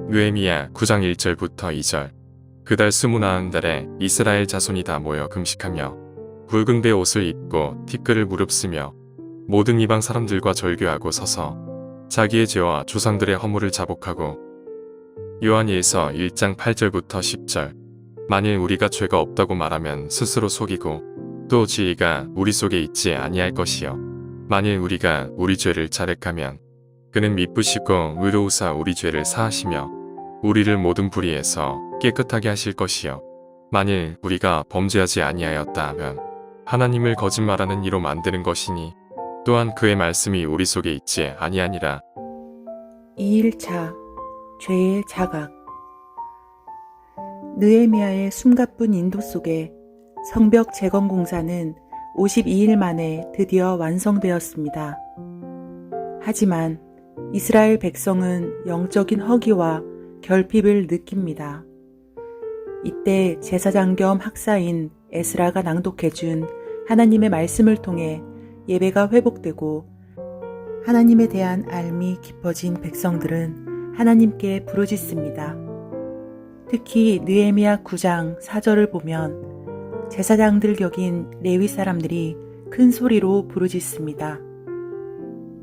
느헤미야 9장 1절부터 2절. 그달 29달에 이스라엘 자손이 다 모여 금식하며 붉은 배 옷을 입고 티끌을 무릅쓰며 모든 이방 사람들과 절규하고 서서 자기의 죄와 조상들의 허물을 자복하고. 요한일서 1장 8절부터 10절. 만일 우리가 죄가 없다고 말하면 스스로 속이고 또 지혜가 우리 속에 있지 아니할 것이요 만일 우리가 우리 죄를 자백하면 그는 미쁘시고 의로우사 우리 죄를 사하시며 우리를 모든 불의에서 깨끗하게 하실 것이요 만일 우리가 범죄하지 아니하였다 하면 하나님을 거짓말하는 이로 만드는 것이니 또한 그의 말씀이 우리 속에 있지 아니하니라. 2일차 죄의 자각. 느헤미야의 숨가쁜 인도 속에 성벽 재건 공사는 52일 만에 드디어 완성되었습니다. 하지만 이스라엘 백성은 영적인 허기와 결핍을 느낍니다. 이때 제사장 겸 학사인 에스라가 낭독해준 하나님의 말씀을 통해 예배가 회복되고 하나님에 대한 알미 깊어진 백성들은 하나님께 부르짖습니다. 특히 느헤미야 9장 4절을 보면 제사장들 격인 레위 사람들이 큰 소리로 부르짖습니다.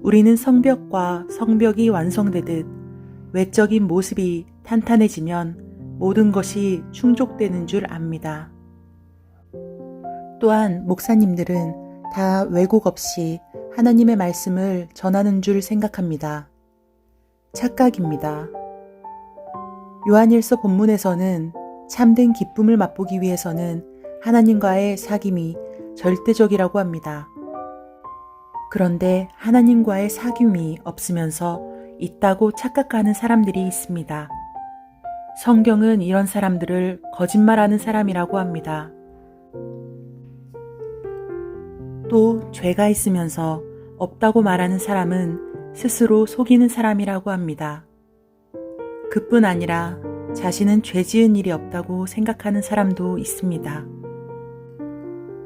우리는 성벽과 성벽이 완성되듯 외적인 모습이 탄탄해지면 모든 것이 충족되는 줄 압니다. 또한 목사님들은 다 왜곡 없이 하나님의 말씀을 전하는 줄 생각합니다. 착각입니다. 요한일서 본문에서는 참된 기쁨을 맛보기 위해서는 하나님과의 사귐이 절대적이라고 합니다. 그런데 하나님과의 사귐이 없으면서 있다고 착각하는 사람들이 있습니다. 성경은 이런 사람들을 거짓말하는 사람이라고 합니다. 또 죄가 있으면서 없다고 말하는 사람은 스스로 속이는 사람이라고 합니다. 그뿐 아니라 자신은 죄 지은 일이 없다고 생각하는 사람도 있습니다.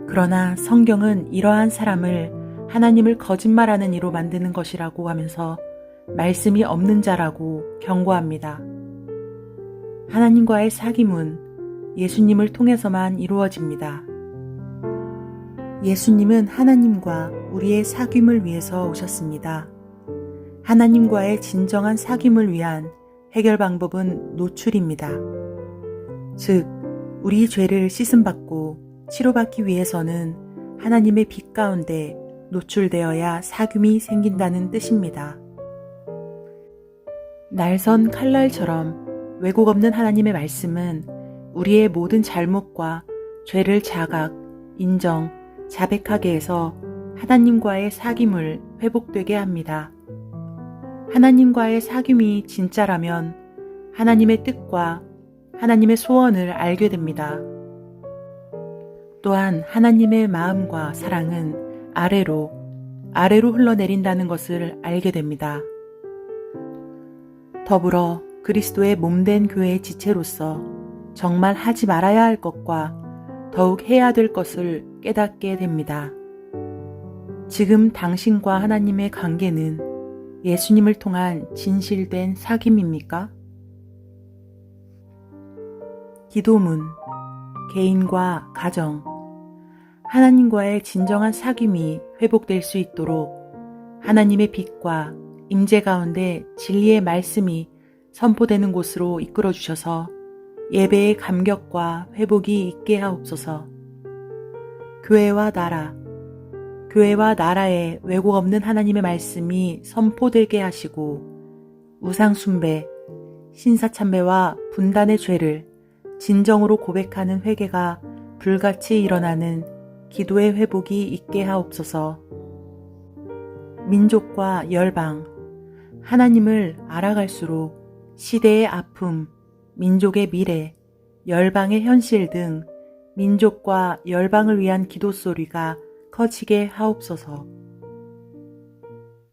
그러나 성경은 이러한 사람을 하나님을 거짓말하는 이로 만드는 것이라고 하면서 말씀이 없는 자라고 경고합니다. 하나님과의 사귐은 예수님을 통해서만 이루어집니다. 예수님은 하나님과 우리의 사귐을 위해서 오셨습니다. 하나님과의 진정한 사귐을 위한 해결 방법은 노출입니다. 즉, 우리 죄를 씻음받고 치료받기 위해서는 하나님의 빛 가운데 노출되어야 사귐이 생긴다는 뜻입니다. 날선 칼날처럼 왜곡 없는 하나님의 말씀은 우리의 모든 잘못과 죄를 자각, 인정, 자백하게 해서 하나님과의 사귐을 회복되게 합니다. 하나님과의 사귐이 진짜라면 하나님의 뜻과 하나님의 소원을 알게 됩니다. 또한 하나님의 마음과 사랑은 아래로 흘러내린다는 것을 알게 됩니다. 더불어 그리스도의 몸된 교회의 지체로서 정말 하지 말아야 할 것과 더욱 해야 될 것을 깨닫게 됩니다. 지금 당신과 하나님의 관계는 예수님을 통한 진실된 사귐입니까? 기도문, 개인과 가정, 하나님과의 진정한 사귐이 회복될 수 있도록 하나님의 빛과 임재 가운데 진리의 말씀이 선포되는 곳으로 이끌어 주셔서 예배의 감격과 회복이 있게 하옵소서. 교회와 나라에 왜곡 없는 하나님의 말씀이 선포되게 하시고 우상 숭배, 신사참배와 분단의 죄를 진정으로 고백하는 회개가 불같이 일어나는 기도의 회복이 있게 하옵소서. 민족과 열방, 하나님을 알아갈수록 시대의 아픔, 민족의 미래, 열방의 현실 등 민족과 열방을 위한 기도 소리가 커지게 하옵소서.